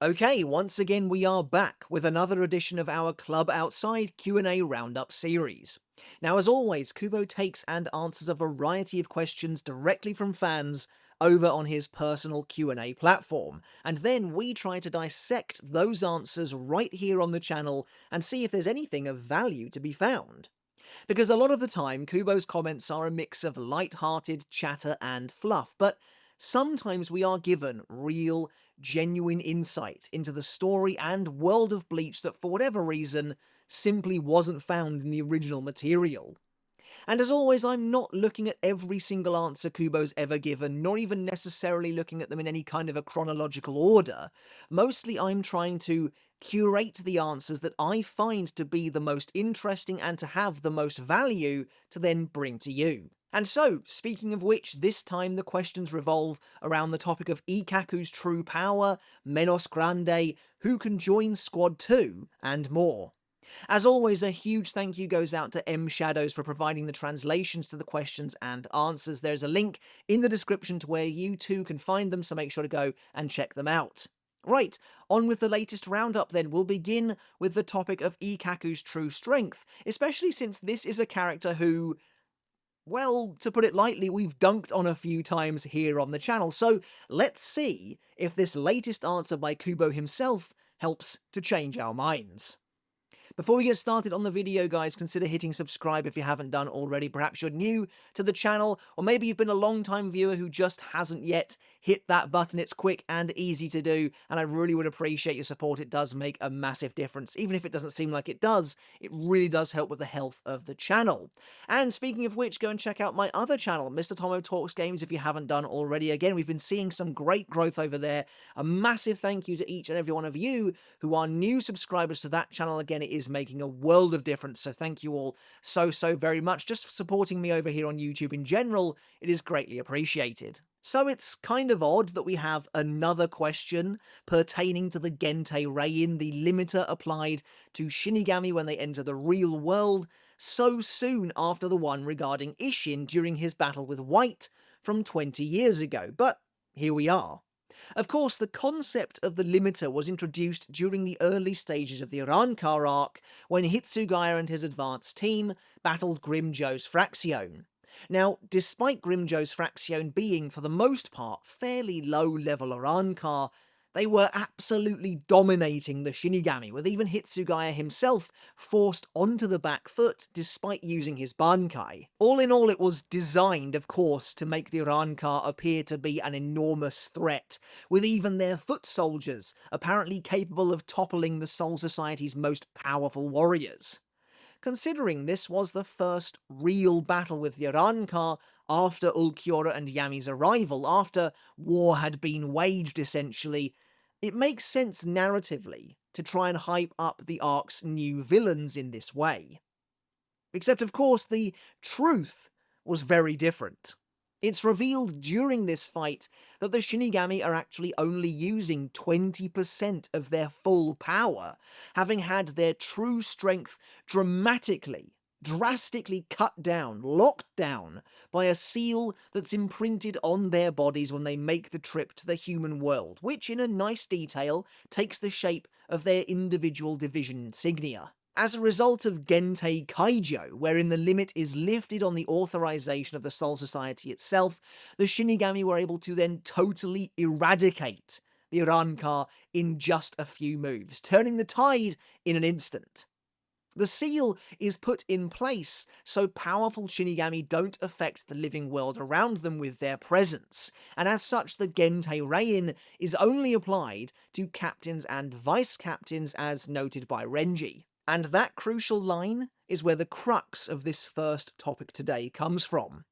Okay, once again we are back with another edition of our Klub Outside Q&A Round-up series. Now as always, Kubo takes and answers a variety of questions directly from fans over on his personal Q&A platform, and then we try to dissect those answers right here on the channel and see if there's anything of value to be found. Because a lot of the time, Kubo's comments are a mix of light-hearted chatter and fluff, but sometimes we are given real, genuine insight into the story and world of Bleach that for whatever reason simply wasn't found in the original material. And as always, I'm not looking at every single answer Kubo's ever given, nor even necessarily looking at them in any kind of a chronological order. Mostly I'm trying to curate the answers that I find to be the most interesting and to have the most value to then bring to you. And so, speaking of which, this time the questions revolve around the topic of IKKAKU'S true power, Menos Grande, who can join Squad 2, and more. As always, a huge thank you goes out to M Shadows for providing the translations to the questions and answers. There's a link in the description to where you too can find them, so make sure to go and check them out. Right, on with the latest roundup then. We'll begin with the topic of IKKAKU'S true strength, especially since this is a character who, well, to put it lightly, we've dunked on a few times here on the channel, so let's see if this latest answer by Kubo himself helps to change our minds. Before we get started on the video, guys, consider hitting subscribe if you haven't done already. Perhaps you're new to the channel, or maybe you've been a long-time viewer who just hasn't yet hit that button. It's quick and easy to do, and I really would appreciate your support. It does make a massive difference. Even if it doesn't seem like it does, it really does help with the health of the channel. And speaking of which, go and check out my other channel, Mr. Tomo Talks Games, if you haven't done already. Again, we've been seeing some great growth over there. A massive thank you to each and every one of you who are new subscribers to that channel. Again, it is making a world of difference, so thank you all so very much. Just for supporting me over here on YouTube in general, it is greatly appreciated. So it's kind of odd that we have another question pertaining to the Gente Rein, the limiter applied to Shinigami when they enter the real world, so soon after the one regarding Ishin during his battle with White from 20 years ago, but here we are. Of course, the concept of the limiter was introduced during the early stages of the Rancor arc, when Hitsugaya and his advanced team battled Grimjo's Fraction. Now, despite Grimjo's Fraction being, for the most part, fairly low-level Rancor, they were absolutely dominating the Shinigami, with even Hitsugaya himself forced onto the back foot despite using his bankai. All in all, it was designed, of course, to make the Rancor appear to be an enormous threat, with even their foot soldiers apparently capable of toppling the Soul Society's most powerful warriors. Considering this was the first real battle with the Rancor after Ulquiorra and Yami's arrival, after war had been waged essentially, it makes sense narratively to try and hype up the arc's new villains in this way. Except of course the truth was very different. It's revealed during this fight that the Shinigami are actually only using 20% of their full power, having had their true strength drastically cut down, locked down, by a seal that's imprinted on their bodies when they make the trip to the human world, which in a nice detail takes the shape of their individual division insignia. As a result of Gentei Kaijo, wherein the limit is lifted on the authorization of the Soul Society itself, the Shinigami were able to then totally eradicate the Rancor in just a few moves, turning the tide in an instant. The seal is put in place so powerful Shinigami don't affect the living world around them with their presence, and as such the Gente Rein is only applied to captains and vice-captains as noted by Renji. And that crucial line is where the crux of this first topic today comes from.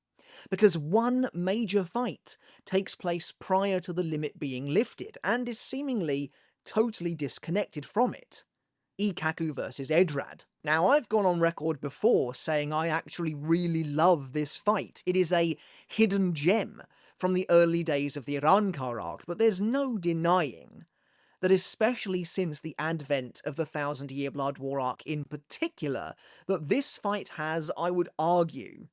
Because one major fight takes place prior to the limit being lifted, and is seemingly totally disconnected from it. Ikkaku versus Edrad. Now, I've gone on record before saying I actually really love this fight. It is a hidden gem from the early days of the Rancor arc, but there's no denying that especially since the advent of the Thousand Year Blood War arc in particular, that this fight has, I would argue,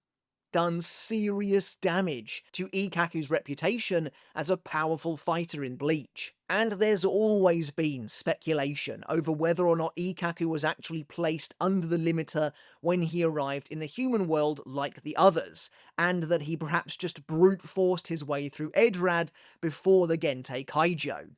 done serious damage to Ikkaku's reputation as a powerful fighter in Bleach. And there's always been speculation over whether or not Ikkaku was actually placed under the limiter when he arrived in the human world like the others, and that he perhaps just brute forced his way through Edrad before the Gentei Kaijo.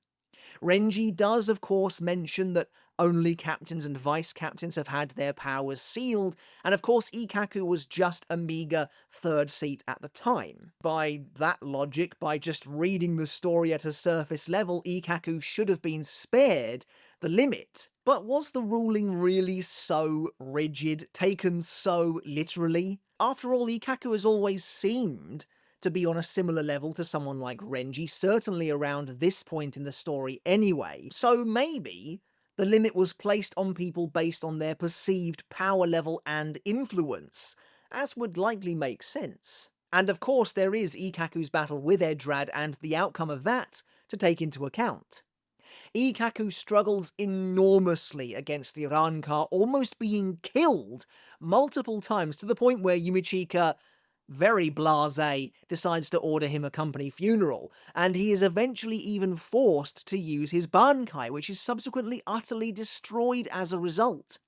Renji does of course mention that only captains and vice-captains have had their powers sealed, and of course Ikkaku was just a meager third seat at the time. By that logic, by just reading the story at a surface level, Ikkaku should have been spared the limit. But was the ruling really so rigid, taken so literally? After all, Ikkaku has always seemed to be on a similar level to someone like Renji, certainly around this point in the story anyway. So maybe the limit was placed on people based on their perceived power level and influence, as would likely make sense. And of course there is Ikkaku's battle with Edrad and the outcome of that to take into account. Ikkaku struggles enormously against the Rankar, almost being killed multiple times to the point where Yumichika, very blasé, decides to order him a company funeral, and he is eventually even forced to use his bankai, which is subsequently utterly destroyed as a result.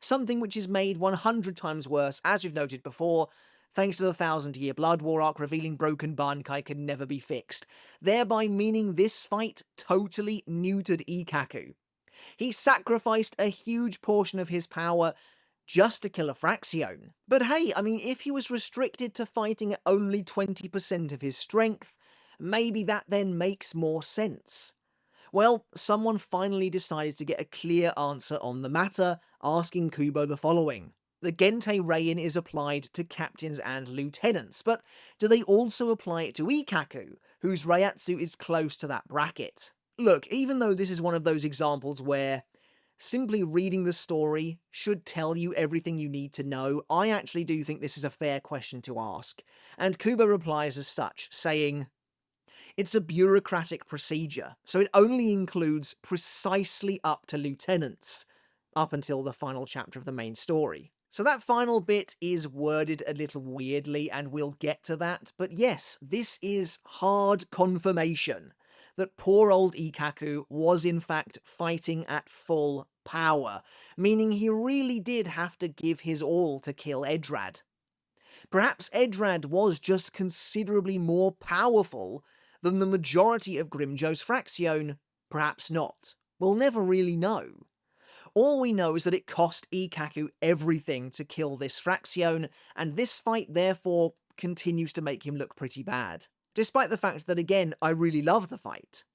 Something which is made 100 times worse, as we've noted before, thanks to the 1000-year Blood War arc revealing broken bankai can never be fixed, thereby meaning this fight totally neutered Ikkaku. He sacrificed a huge portion of his power just to kill a Fraxione. But hey, I mean, if he was restricted to fighting at only 20% of his strength, maybe that then makes more sense. Well, someone finally decided to get a clear answer on the matter, asking Kubo the following. The Gentei Rein is applied to captains and lieutenants, but do they also apply it to Ikkaku, whose Reiatsu is close to that bracket? Look, even though this is one of those examples where simply reading the story should tell you everything you need to know, I actually do think this is a fair question to ask. And Kubo replies as such, saying, "It's a bureaucratic procedure, so it only includes precisely up to lieutenants, up until the final chapter of the main story." So that final bit is worded a little weirdly, and we'll get to that, but yes, this is hard confirmation that poor old Ikkaku was in fact fighting at full power, meaning he really did have to give his all to kill Edrad. Perhaps Edrad was just considerably more powerful than the majority of Grimmjow's Fraxione, perhaps not. We'll never really know. All we know is that it cost Ikkaku everything to kill this Fraxione, and this fight therefore continues to make him look pretty bad. Despite the fact that, again, I really love the fight.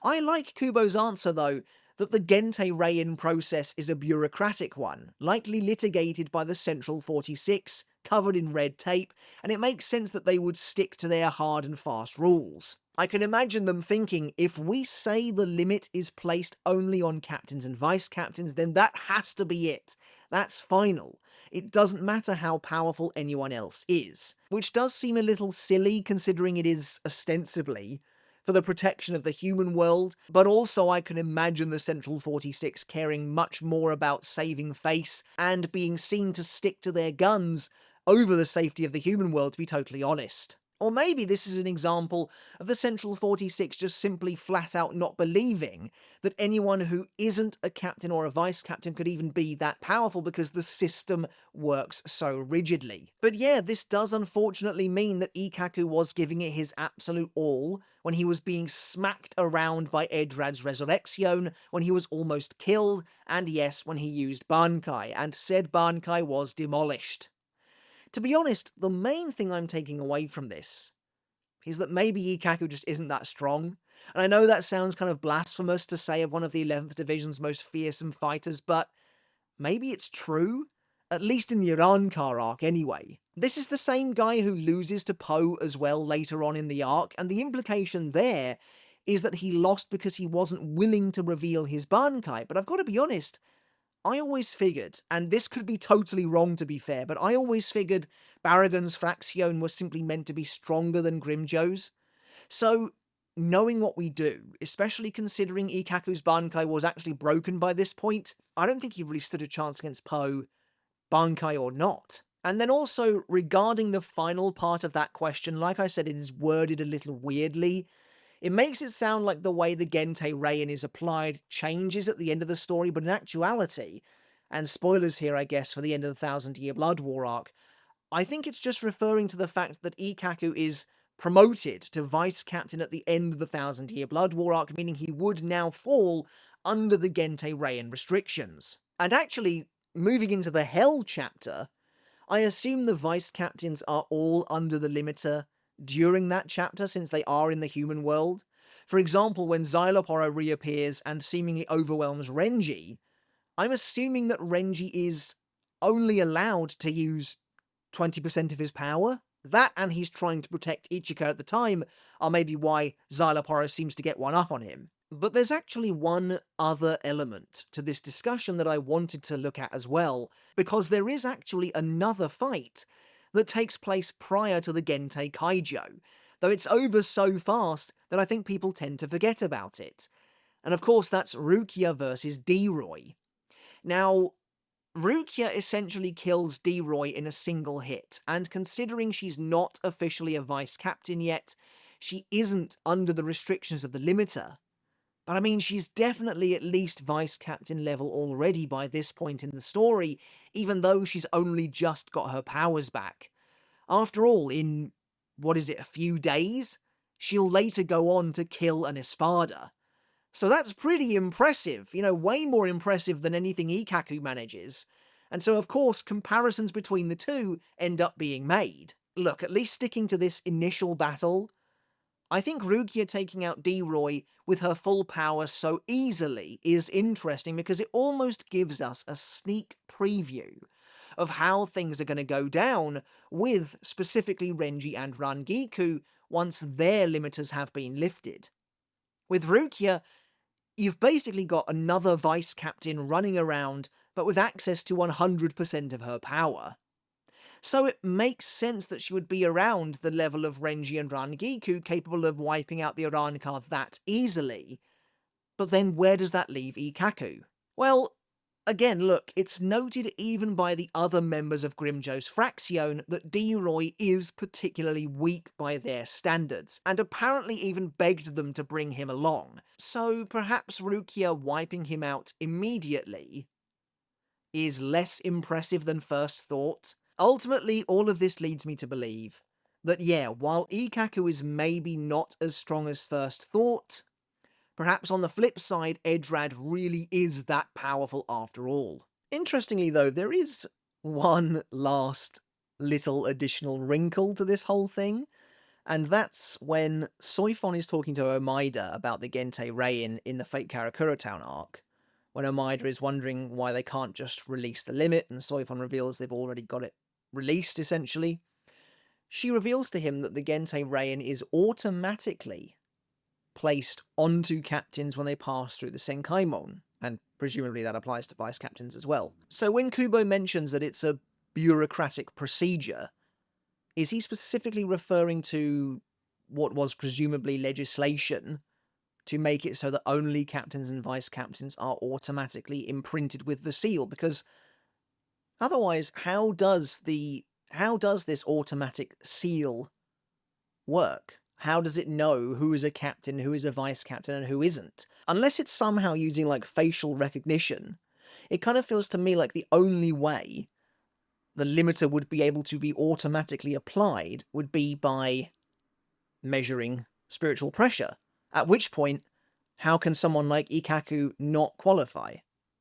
I like Kubo's answer, though, that the Gentei Rein process is a bureaucratic one, likely litigated by the Central 46, covered in red tape, and it makes sense that they would stick to their hard and fast rules. I can imagine them thinking, if we say the limit is placed only on captains and vice-captains, then that has to be it. That's final. It doesn't matter how powerful anyone else is. Which does seem a little silly, considering it is, ostensibly, for the protection of the human world, but also I can imagine the Central 46 caring much more about saving face and being seen to stick to their guns over the safety of the human world, to be totally honest. Or maybe this is an example of the Central 46 just simply flat out not believing that anyone who isn't a captain or a vice-captain could even be that powerful because the system works so rigidly. But yeah, this does unfortunately mean that Ikkaku was giving it his absolute all when he was being smacked around by Edrad's Resurrection, when he was almost killed, and yes, when he used bankai, and said bankai was demolished. To be honest, the main thing I'm taking away from this is that maybe Ikkaku just isn't that strong. And I know that sounds kind of blasphemous to say of one of the 11th Division's most fearsome fighters, but maybe it's true? At least in the Urankar arc anyway. This is the same guy who loses to Poe as well later on in the arc, and the implication there is that he lost because he wasn't willing to reveal his bankai, but I've got to be honest, I always figured, and this could be totally wrong to be fair, but I always figured Baragon's Fraxione was simply meant to be stronger than Grimmjow's. So, knowing what we do, especially considering Ikkaku's bankai was actually broken by this point, I don't think he really stood a chance against Poe, bankai or not. And then also, regarding the final part of that question, like I said, it is worded a little weirdly. It makes it sound like the way the Gente Rain is applied changes at the end of the story, but in actuality, and spoilers here, I guess, for the end of the Thousand Year Blood War arc, I think it's just referring to the fact that Ikkaku is promoted to vice captain at the end of the Thousand Year Blood War arc, meaning he would now fall under the Gente Rain restrictions. And actually, moving into the Hell chapter, I assume the vice captains are all under the limiter during that chapter, since they are in the human world. For example, when Xyloporo reappears and seemingly overwhelms Renji, I'm assuming that Renji is only allowed to use 20% of his power. That, and he's trying to protect Ichika at the time, are maybe why Xyloporo seems to get one up on him. But there's actually one other element to this discussion that I wanted to look at as well, because there is actually another fight that takes place prior to the Gente Kaijo, though it's over so fast that I think people tend to forget about it. And of course that's Rukia versus D-Roy. Now, Rukia essentially kills D-Roy in a single hit, and considering she's not officially a vice captain yet, she isn't under the restrictions of the limiter. But I mean, she's definitely at least vice captain level already by this point in the story, even though she's only just got her powers back. After all, in, what is it, a few days? She'll later go on to kill an Espada. So that's pretty impressive, way more impressive than anything Ikkaku manages. And so of course, comparisons between the two end up being made. Look, at least sticking to this initial battle, I think Rukia taking out D-Roy with her full power so easily is interesting because it almost gives us a sneak preview of how things are going to go down with specifically Renji and Rangiku once their limiters have been lifted. With Rukia, you've basically got another vice captain running around, but with access to 100% of her power. So it makes sense that she would be around the level of Renji and Rangiku, capable of wiping out the Arrancar that easily. But then where does that leave Ikkaku? Well, again, look, it's noted even by the other members of Grimjo's Fraction that D-Roy is particularly weak by their standards, and apparently even begged them to bring him along. So perhaps Rukia wiping him out immediately is less impressive than first thought. Ultimately, all of this leads me to believe that, yeah, while Ikkaku is maybe not as strong as first thought, perhaps on the flip side, Edrad really is that powerful after all. Interestingly though, there is one last little additional wrinkle to this whole thing, and that's when Soi Fon is talking to Omaida about the Gente Rain in the Fate Karakura Town arc, when Omaida is wondering why they can't just release the limit, and Soi Fon reveals they've already got it released, essentially. She reveals to him that the Gente Rain is automatically placed onto captains when they pass through the Senkaimon, and presumably that applies to vice captains as well. So when Kubo mentions that it's a bureaucratic procedure, is he specifically referring to what was presumably legislation to make it so that only captains and vice captains are automatically imprinted with the seal? Because otherwise, how does this automatic seal work? How does it know who is a captain, who is a vice captain, and who isn't? Unless it's somehow using, like, facial recognition, it kind of feels to me like the only way the limiter would be able to be automatically applied would be by measuring spiritual pressure. At which point, how can someone like Ikkaku not qualify?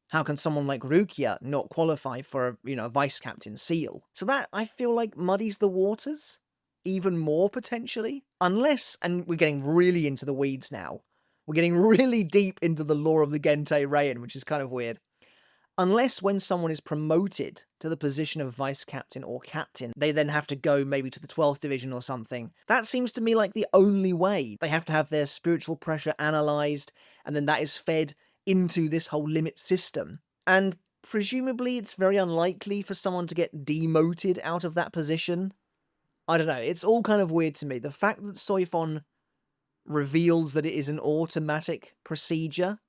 How can someone like Rukia not qualify for, a vice captain seal? So that, I feel like, muddies the waters even more, potentially. Unless, and we're getting really into the weeds now, we're getting really deep into the lore of the Gente Rain, which is kind of weird. Unless when someone is promoted to the position of vice captain or captain, they then have to go maybe to the 12th division or something. That seems to me like the only way. They have to have their spiritual pressure analysed, and then that is fed into this whole limit system. And presumably it's very unlikely for someone to get demoted out of that position. I don't know, it's all kind of weird to me. The fact that Soi Fon reveals that it is an automatic procedure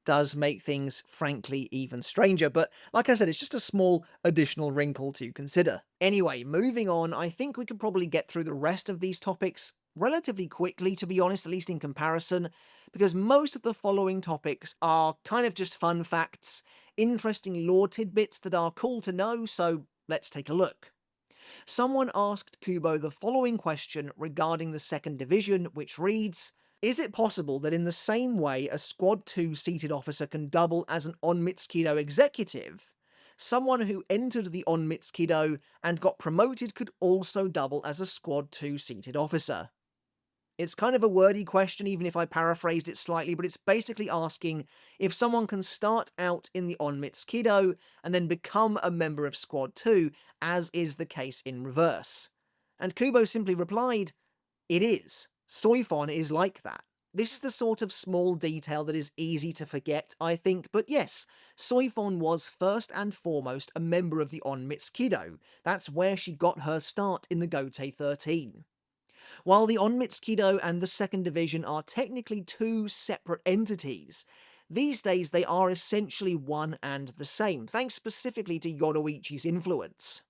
does make things, frankly, even stranger. But like I said, it's just a small additional wrinkle to consider. Anyway, moving on, I think we could probably get through the rest of these topics relatively quickly, to be honest, at least in comparison, because most of the following topics are kind of just fun facts, interesting lore tidbits that are cool to know, so let's take a look. Someone asked Kubo the following question regarding the second division, which reads, is it possible that in the same way a Squad 2 seated officer can double as an Onmitsukido executive, someone who entered the Onmitsukido and got promoted could also double as a Squad 2 seated officer? It's kind of a wordy question, even if I paraphrased it slightly, but it's basically asking if someone can start out in the Onmitsukido and then become a member of Squad 2, as is the case in reverse. And Kubo simply replied, it is. Soi Fon is like that. This is the sort of small detail that is easy to forget, I think, but yes, Soi Fon was first and foremost a member of the Onmitsukido. That's where she got her start in the Gotei 13. While the Onmitsukido and the Second Division are technically two separate entities, these days they are essentially one and the same, thanks specifically to Yoruichi's influence.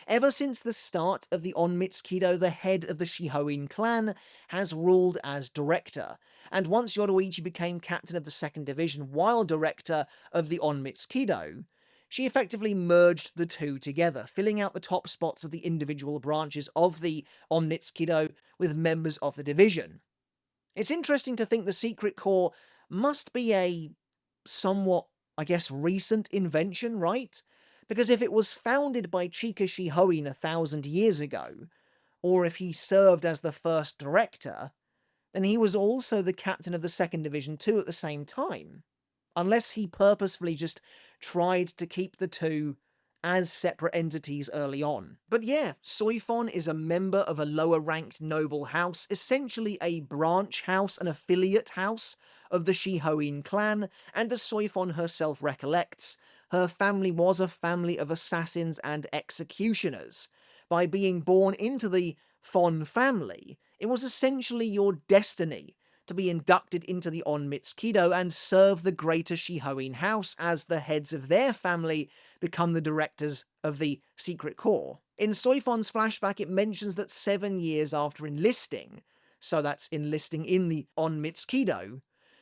Ever since the start of the Onmitsukido, the head of the Shihoin clan has ruled as director, and once Yoruichi became captain of the Second Division while director of the Onmitsukido, she effectively merged the two together, filling out the top spots of the individual branches of the Onmitsukido with members of the division. It's interesting to think the Secret Corps must be a somewhat, I guess, recent invention, right? Because if it was founded by Chika Shihoin 1,000 years ago, or if he served as the first director, then he was also the captain of the Second Division too at the same time. Unless he purposefully just tried to keep the two as separate entities early on. But yeah, Soi Fon is a member of a lower-ranked noble house, essentially a branch house, an affiliate house of the Shihoin clan, and as Soi Fon herself recollects, her family was a family of assassins and executioners. By being born into the Fon family, it was essentially your destiny to be inducted into the Onmitsukido and serve the greater Shihoin house as the heads of their family become the directors of the Secret Corps. In Soi Fon's flashback, it mentions that 7 years after enlisting, so that's enlisting in the Onmitsukido,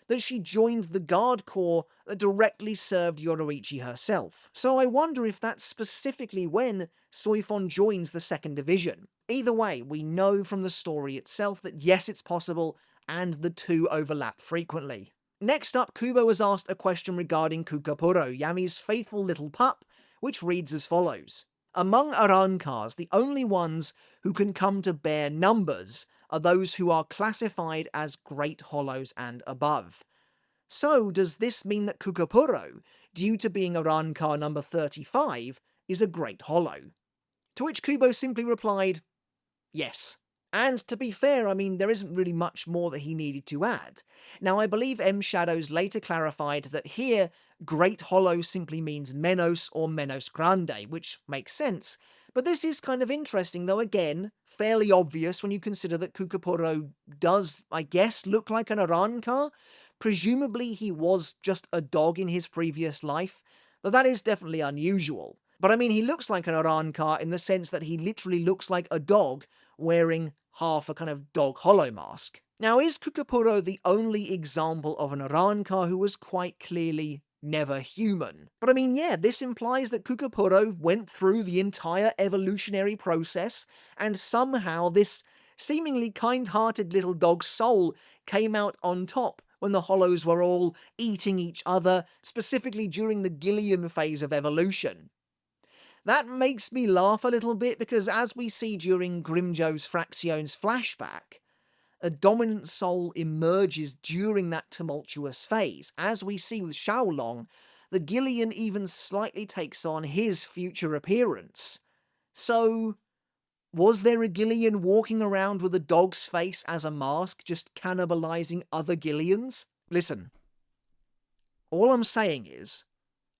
that she joined the Guard Corps that directly served Yoruichi herself. So I wonder if that's specifically when Soi Fon joins the Second Division. Either way, we know from the story itself that yes, it's possible, and the two overlap frequently. Next up, Kubo was asked a question regarding Kukapurro, Yami's faithful little pup, which reads as follows. Among Arankars, the only ones who can come to bare numbers are those who are classified as Great Hollows and above. So, does this mean that Kukapurro, due to being Arankar number 35, is a Great Hollow? To which Kubo simply replied, yes. And to be fair, I mean, there isn't really much more that he needed to add. Now, I believe M. Shadows later clarified that here, Great Hollow simply means Menos or Menos Grande, which makes sense. But this is kind of interesting, though again, fairly obvious when you consider that Kukapurro does, I guess, look like an Arankar. Presumably he was just a dog in his previous life, though that is definitely unusual. But I mean, he looks like an Arankar in the sense that he literally looks like a dog wearing half a kind of dog hollow mask. Now, is Kukapurro the only example of an Arankar who was quite clearly never human? But I mean, yeah, this implies that Kukapurro went through the entire evolutionary process, and somehow this seemingly kind-hearted little dog's soul came out on top when the Hollows were all eating each other, specifically during the Gillian phase of evolution. That makes me laugh a little bit because as we see during Grimjo's Fraction's flashback, a dominant soul emerges during that tumultuous phase. As we see with Xiaolong, the Gillian even slightly takes on his future appearance. So, was there a Gillian walking around with a dog's face as a mask, just cannibalizing other Gillians? Listen, all I'm saying is,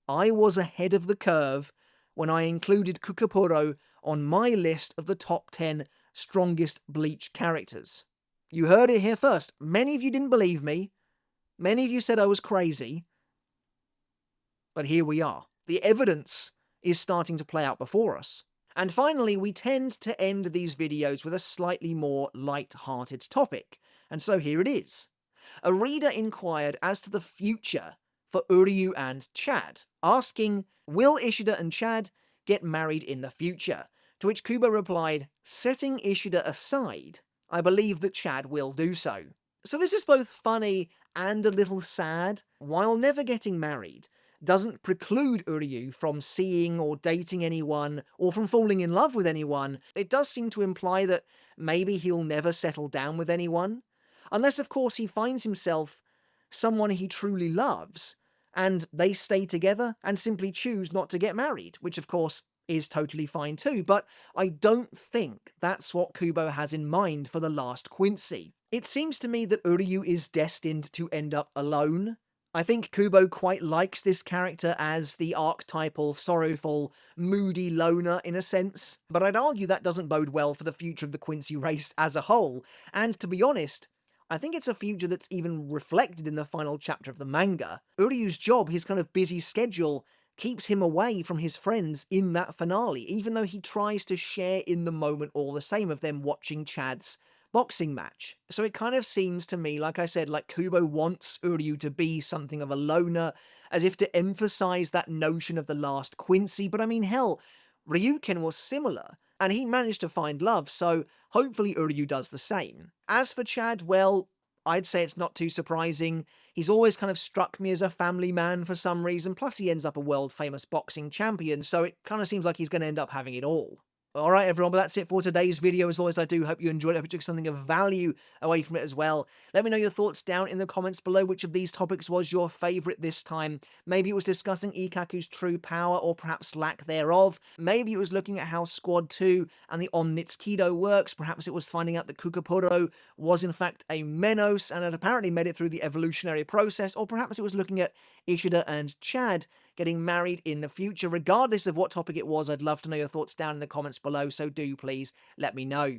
I was ahead of the curve when I included Kukapurro on my list of the top 10 strongest Bleach characters. You heard it here first. Many of you didn't believe me. Many of you said I was crazy. But here we are. The evidence is starting to play out before us. And finally, we tend to end these videos with a slightly more light-hearted topic. And so here it is. A reader inquired as to the future for Uryu and Chad, asking, will Ishida and Chad get married in the future? To which Kubo replied, setting Ishida aside, I believe that Chad will do so. So this is both funny and a little sad. While never getting married doesn't preclude Uryu from seeing or dating anyone, or from falling in love with anyone, it does seem to imply that maybe he'll never settle down with anyone. Unless, of course, he finds himself someone he truly loves, and they stay together and simply choose not to get married, which, of course, is totally fine too, but I don't think that's what Kubo has in mind for the last Quincy. It seems to me that Uryu is destined to end up alone. I think Kubo quite likes this character as the archetypal, sorrowful, moody loner in a sense, but I'd argue that doesn't bode well for the future of the Quincy race as a whole, and to be honest, I think it's a future that's even reflected in the final chapter of the manga. Uryu's job, his kind of busy schedule, keeps him away from his friends in that finale, even though he tries to share in the moment all the same of them watching Chad's boxing match. So it kind of seems to me, like I said, like Kubo wants Uryu to be something of a loner, as if to emphasize that notion of the last Quincy, but I mean, hell, Ryuken was similar, and he managed to find love, so hopefully Uryu does the same. As for Chad, well, I'd say it's not too surprising. He's always kind of struck me as a family man for some reason, plus he ends up a world-famous boxing champion, so it kind of seems like he's going to end up having it all. Alright everyone, but that's it for today's video. As always, I do hope you enjoyed it. I hope you took something of value away from it as well. Let me know your thoughts down in the comments below. Which of these topics was your favourite this time? Maybe it was discussing IKKAKU'S true power, or perhaps lack thereof. Maybe it was looking at how Squad 2 and the Onnitsukido works. Perhaps it was finding out that Kukapurro was in fact a Menos and had apparently made it through the evolutionary process. Or perhaps it was looking at Ishida and Chad getting married in the future. Regardless of what topic it was, I'd love to know your thoughts down in the comments below, so do please let me know.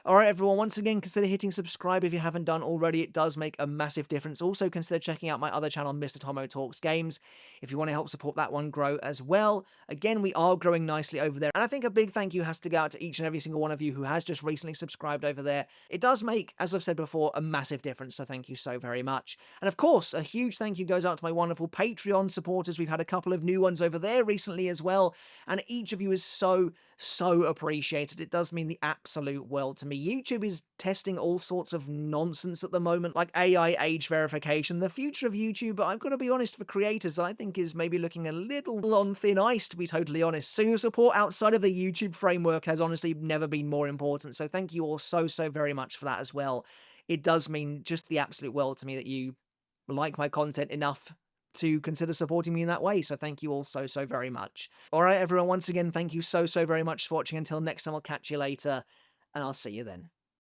Alright everyone, once again, consider hitting subscribe if you haven't done already. It does make a massive difference. Also, consider checking out my other channel, Mr. Tomo Talks Games, if you want to help support that one grow as well. Again, we are growing nicely over there, and I think a big thank you has to go out to each and every single one of you who has just recently subscribed over there. It does make, as I've said before, a massive difference, so thank you so very much. And of course, a huge thank you goes out to my wonderful Patreon supporters. We've had a couple of new ones over there recently as well, and each of you is so appreciated. It does mean the absolute world to me. YouTube is testing all sorts of nonsense at the moment, like AI age verification. The future of YouTube, I've got to be honest, for creators, I think is maybe looking a little on thin ice, to be totally honest. So your support outside of the YouTube framework has honestly never been more important. So thank you all so very much for that as well. It does mean just the absolute world to me that you like my content enough to consider supporting me in that way, so thank you all so very much. Alright everyone, once again, thank you so very much for watching. Until next time, I'll catch you later, and I'll see you then.